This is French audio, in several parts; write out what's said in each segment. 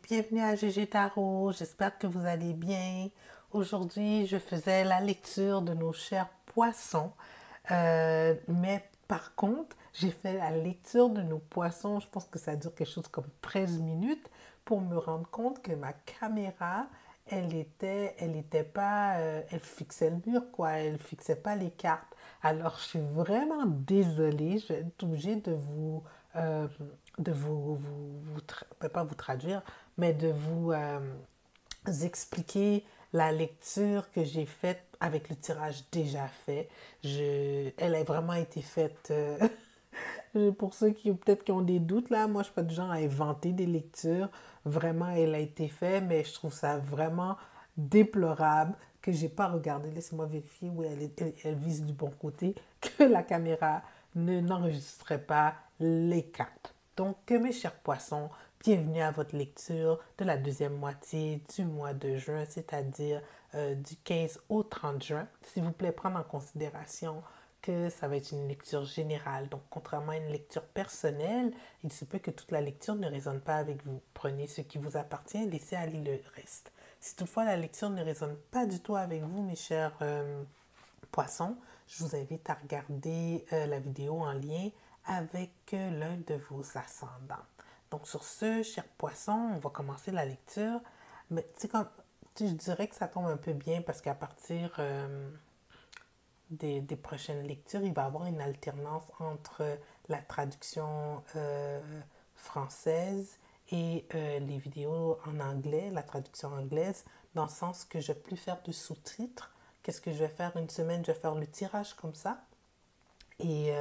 bienvenue à GG Tarot, j'espère que vous allez bien. Aujourd'hui, je faisais la lecture de nos chers poissons, mais par contre, j'ai fait la lecture de nos poissons, je pense que ça dure quelque chose comme 13 minutes, pour me rendre compte que ma caméra, elle était pas, elle fixait le mur, quoi, elle fixait pas les cartes. Alors, je suis vraiment désolée, je vais être obligée euh, de pas vous traduire, mais de vous expliquer la lecture que j'ai faite avec le tirage déjà fait. Elle a vraiment été faite, pour ceux qui peut-être qui ont des doutes, là, moi je suis pas du genre à inventer des lectures. Vraiment, elle a été faite, mais je trouve ça vraiment déplorable que j'ai pas regardé. Laissez-moi vérifier. Oui, elle vise du bon côté, que la caméra n'enregistrait pas les cartes. Donc, mes chers poissons, bienvenue à votre lecture de la deuxième moitié du mois de juin, c'est-à-dire du 15 au 30 juin. S'il vous plaît, prendre en considération que ça va être une lecture générale. Donc, contrairement à une lecture personnelle, il se peut que toute la lecture ne résonne pas avec vous. Prenez ce qui vous appartient, laissez aller le reste. Si toutefois la lecture ne résonne pas du tout avec vous, mes chers poissons, je vous invite à regarder la vidéo en lien avec l'un de vos ascendants. Donc, sur ce, chers poissons, on va commencer la lecture. Mais je dirais que ça tombe un peu bien parce qu'à partir des prochaines lectures, il va y avoir une alternance entre la traduction française et les vidéos en anglais, la traduction anglaise, dans le sens que je ne vais plus faire de sous-titres. Qu'est-ce que je vais faire une semaine? Je vais faire le tirage comme ça et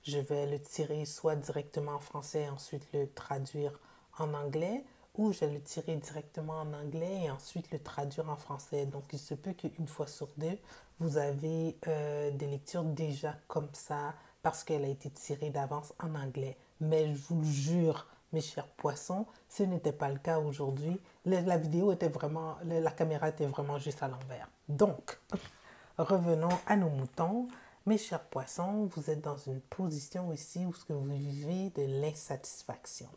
je vais le tirer soit directement en français et ensuite le traduire en anglais, ou je vais le tirer directement en anglais et ensuite le traduire en français. Donc il se peut qu'une fois sur deux, vous avez des lectures déjà comme ça parce qu'elle a été tirée d'avance en anglais. Mais je vous le jure, mes chers poissons, ce n'était pas le cas aujourd'hui. La vidéo était vraiment, la caméra était vraiment juste à l'envers. Donc, revenons à nos moutons. Mes chers poissons, vous êtes dans une position ici où ce que vous vivez de l'insatisfaction.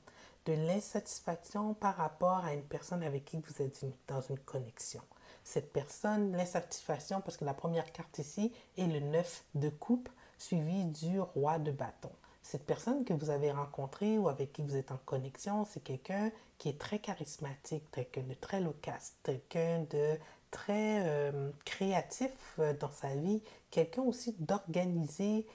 De l'insatisfaction par rapport à une personne avec qui vous êtes dans une connexion. Cette personne, l'insatisfaction, parce que la première carte ici est le 9 de coupe, suivi du roi de bâton. Cette personne que vous avez rencontrée ou avec qui vous êtes en connexion, c'est quelqu'un qui est très charismatique, quelqu'un de très loquace, quelqu'un de très créatif dans sa vie, quelqu'un aussi d'organisé,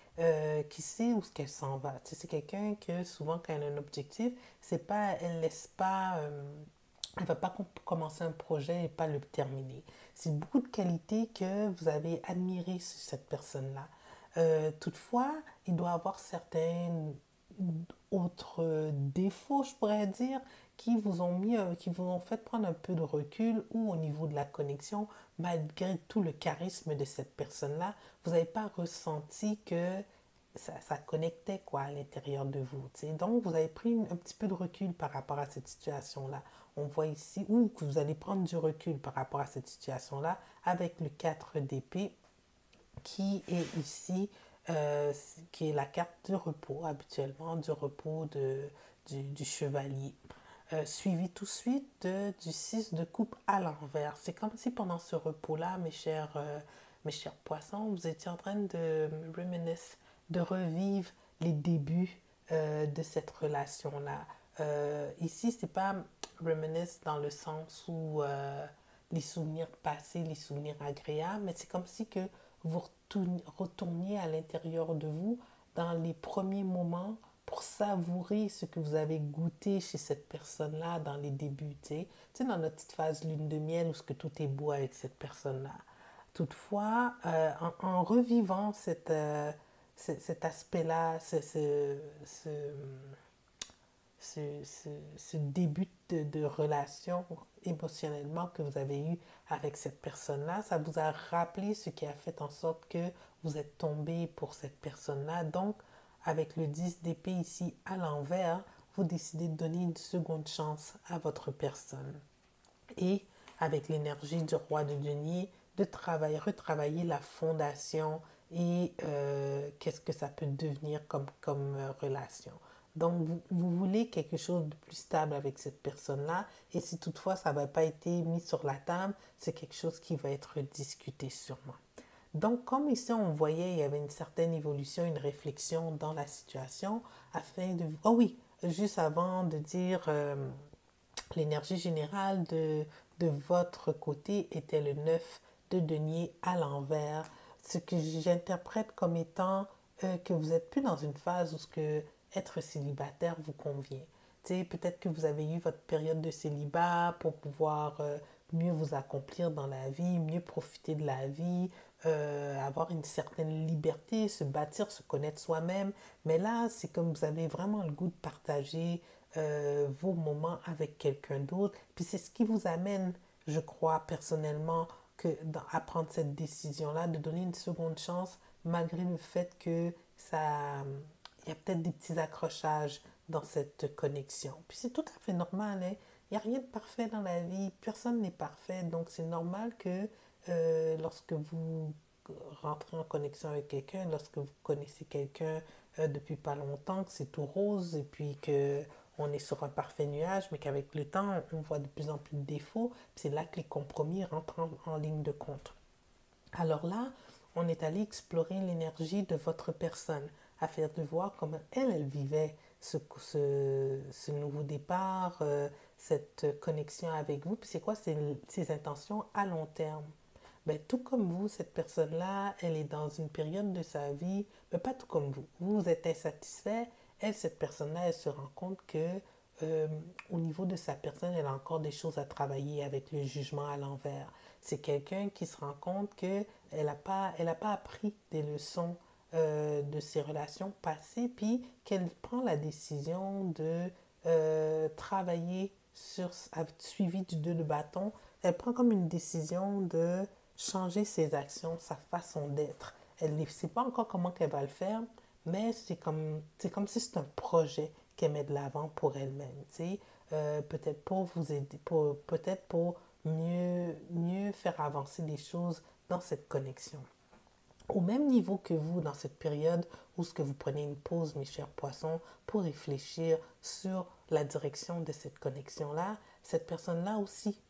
qui sait où ce qu'elle s'en va. Tu sais, c'est quelqu'un que souvent quand elle a un objectif, c'est pas, elle laisse pas, elle ne va pas commencer un projet et pas le terminer. C'est beaucoup de qualités que vous avez admirées sur cette personne-là. Toutefois, il doit avoir certains autres défauts, je pourrais dire, qui vous ont fait prendre un peu de recul ou au niveau de la connexion, malgré tout le charisme de cette personne-là, vous n'avez pas ressenti que ça connectait quoi à l'intérieur de vous. T'sais. Donc, vous avez pris un petit peu de recul par rapport à cette situation-là. On voit ici, ou que vous allez prendre du recul par rapport à cette situation-là avec le 4 d'épée qui est ici, qui est la carte du repos, habituellement, du repos du chevalier. Suivi tout de suite du 6 de coupe à l'envers. C'est comme si pendant ce repos-là, mes chers poissons, vous étiez en train de reminisce, de revivre les débuts de cette relation-là. Ici, c'est pas reminisce dans le sens où les souvenirs passés, les souvenirs agréables, mais c'est comme si que vous retourniez à l'intérieur de vous dans les premiers moments pour savourer ce que vous avez goûté chez cette personne-là dans les débuts, tu sais, dans notre petite phase lune de miel où ce que tout est beau avec cette personne-là. Toutefois, en revivant cet aspect-là, ce début de relation émotionnellement que vous avez eu avec cette personne-là, ça vous a rappelé ce qui a fait en sorte que vous êtes tombé pour cette personne-là. Donc, avec le 10 d'épée ici à l'envers, vous décidez de donner une seconde chance à votre personne. Et avec l'énergie du roi de denier, de retravailler la fondation et qu'est-ce que ça peut devenir comme relation. Donc, vous voulez quelque chose de plus stable avec cette personne-là. Et si toutefois ça n'a pas été mis sur la table, c'est quelque chose qui va être discuté sûrement. Donc, comme ici on voyait, il y avait une certaine évolution, une réflexion dans la situation afin de... Oh oui, juste avant de dire l'énergie générale de votre côté était le 9 de denier à l'envers, ce que j'interprète comme étant que vous n'êtes plus dans une phase où ce que être célibataire vous convient. Peut-être que vous avez eu votre période de célibat pour pouvoir mieux vous accomplir dans la vie, mieux profiter de la vie, avoir une certaine liberté, se bâtir, se connaître soi-même. Mais là, c'est comme vous avez vraiment le goût de partager vos moments avec quelqu'un d'autre. Puis c'est ce qui vous amène, je crois personnellement, à prendre cette décision-là, de donner une seconde chance, malgré le fait que ça, il y a peut-être des petits accrochages dans cette connexion. Puis c'est tout à fait normal, hein? Il n'y a rien de parfait dans la vie, personne n'est parfait, donc c'est normal que lorsque vous rentrez en connexion avec quelqu'un, lorsque vous connaissez quelqu'un depuis pas longtemps, que c'est tout rose et puis que on est sur un parfait nuage, mais qu'avec le temps, on voit de plus en plus de défauts. C'est là que les compromis rentrent en ligne de compte. Alors là, on est allé explorer l'énergie de votre personne afin de voir comment elle vivait ce nouveau départ, cette connexion avec vous. Puis c'est quoi ses intentions à long terme? Ben, tout comme vous, cette personne-là, elle est dans une période de sa vie, mais pas tout comme vous. Vous êtes insatisfait. Elle, cette personne-là, elle se rend compte que euh, au niveau de sa personne, elle a encore des choses à travailler avec le jugement à l'envers. C'est quelqu'un qui se rend compte qu'elle n'a pas appris des leçons de ses relations passées, puis qu'elle prend la décision de travailler suivi du 2 de bâton. Elle prend comme une décision de changer ses actions, sa façon d'être. Elle ne sait pas encore comment elle va le faire, mais c'est comme si c'était un projet qu'elle met de l'avant pour elle-même. Peut-être pour vous aider, peut-être pour mieux faire avancer les choses dans cette connexion. Au même niveau que vous, dans cette période où ce que vous prenez une pause, mes chers poissons, pour réfléchir sur la direction de cette connexion-là, cette personne-là aussi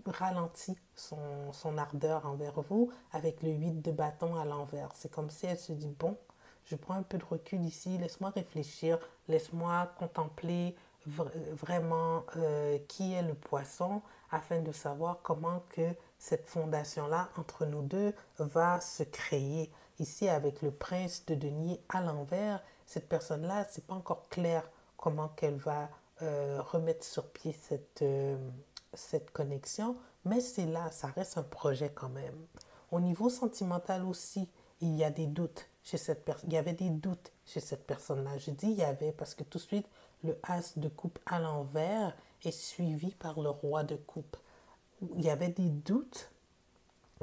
ralentit son ardeur envers vous avec le 8 de bâton à l'envers. C'est comme si elle se dit, bon, je prends un peu de recul ici, laisse-moi réfléchir, laisse-moi contempler vraiment qui est le poisson afin de savoir comment que cette fondation-là entre nous deux va se créer. Ici, avec le prince de denier à l'envers, cette personne-là, c'est pas encore clair comment qu'elle va remettre sur pied cette connexion, mais c'est là, ça reste un projet quand même. Au niveau sentimental aussi, il y a des doutes chez cette personne. Il y avait des doutes chez cette personne-là. Je dis il y avait parce que tout de suite, le as de coupe à l'envers est suivi par le roi de coupe. Il y avait des doutes,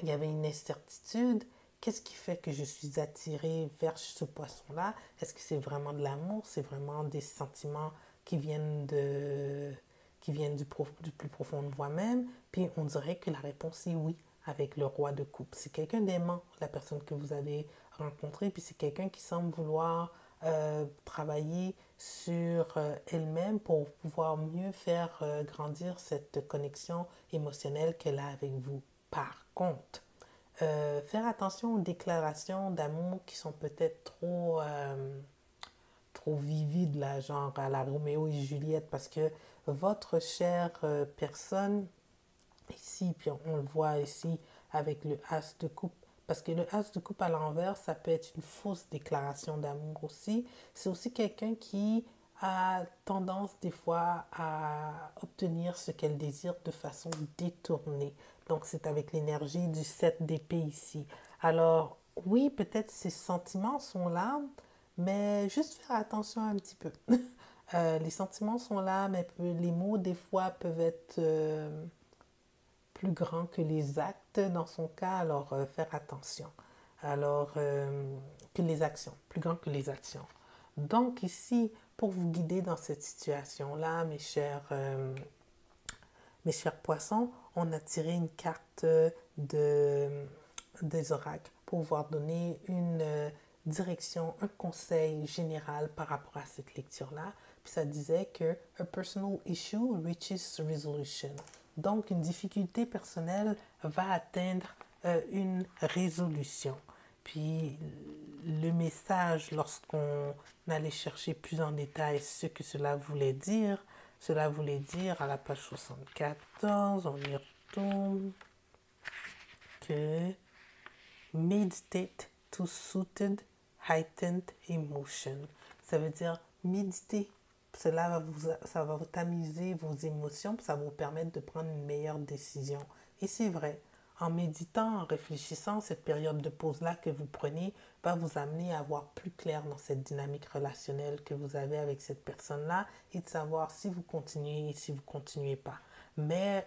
il y avait une incertitude. Qu'est-ce qui fait que je suis attirée vers ce poisson-là? Est-ce que c'est vraiment de l'amour? C'est vraiment des sentiments qui viennent du plus profond de moi-même? Puis on dirait que la réponse est oui avec le roi de coupe. C'est quelqu'un d'aimant, la personne que vous avez rencontrée, puis c'est quelqu'un qui semble vouloir travailler sur elle-même pour pouvoir mieux faire grandir cette connexion émotionnelle qu'elle a avec vous. Par contre, faire attention aux déclarations d'amour qui sont peut-être trop vivides, là, genre à la Roméo et Juliette, parce que votre chère personne, ici, puis on le voit ici avec le as de coupe, parce que le as de coupe à l'envers, ça peut être une fausse déclaration d'amour aussi. C'est aussi quelqu'un qui a tendance des fois à obtenir ce qu'elle désire de façon détournée. Donc c'est avec l'énergie du 7 d'épée ici. Alors oui, peut-être ces sentiments sont là, mais juste faire attention un petit peu. Les sentiments sont là, mais les mots des fois peuvent être plus grands que les actes dans son cas, alors faire attention. Alors, que les actions, plus grands que les actions. Donc ici, pour vous guider dans cette situation-là, mes chers poissons, on a tiré une carte des oracles pour pouvoir donner direction, un conseil général par rapport à cette lecture-là. Puis ça disait que a personal issue reaches resolution. Donc, une difficulté personnelle va atteindre une résolution. Puis, le message, lorsqu'on allait chercher plus en détail ce que cela voulait dire à la page 74, on y retourne, que meditate to suited heightened emotion. Ça veut dire méditer. Ça va vous tamiser vos émotions, puis ça va vous permettre de prendre une meilleure décision. Et c'est vrai, en méditant, en réfléchissant, cette période de pause-là que vous prenez va vous amener à voir plus clair dans cette dynamique relationnelle que vous avez avec cette personne-là et de savoir si vous continuez et si vous ne continuez pas. Mais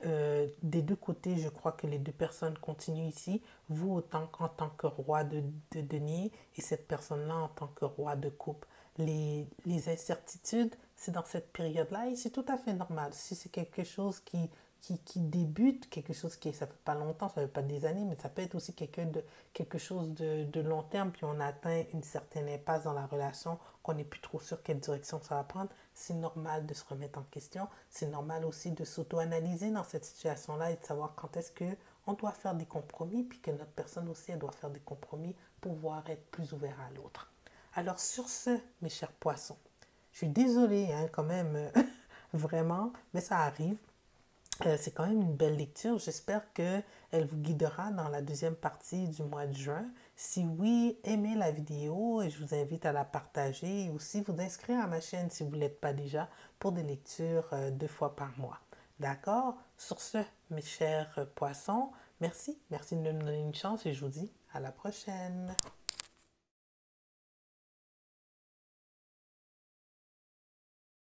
des deux côtés, je crois que les deux personnes continuent ici, vous en tant que roi de denier et cette personne-là en tant que roi de coupe. Les incertitudes, c'est dans cette période-là et c'est tout à fait normal. Si c'est quelque chose qui débute, quelque chose qui, ça fait pas longtemps, ça fait pas des années, mais ça peut être aussi quelque chose de long terme, puis on atteint une certaine impasse dans la relation, qu'on n'est plus trop sûr quelle direction ça va prendre, c'est normal de se remettre en question, c'est normal aussi de s'auto-analyser dans cette situation-là et de savoir quand est-ce que on doit faire des compromis, puis que notre personne aussi, elle doit faire des compromis pour pouvoir être plus ouvert à l'autre. Alors sur ce, mes chers poissons, je suis désolée hein, quand même, vraiment, mais ça arrive. C'est quand même une belle lecture. J'espère qu'elle vous guidera dans la deuxième partie du mois de juin. Si oui, aimez la vidéo et je vous invite à la partager et aussi vous inscrire à ma chaîne si vous ne l'êtes pas déjà pour des lectures 2 fois par mois. D'accord? Sur ce, mes chers poissons, merci. Merci de me donner une chance et je vous dis à la prochaine.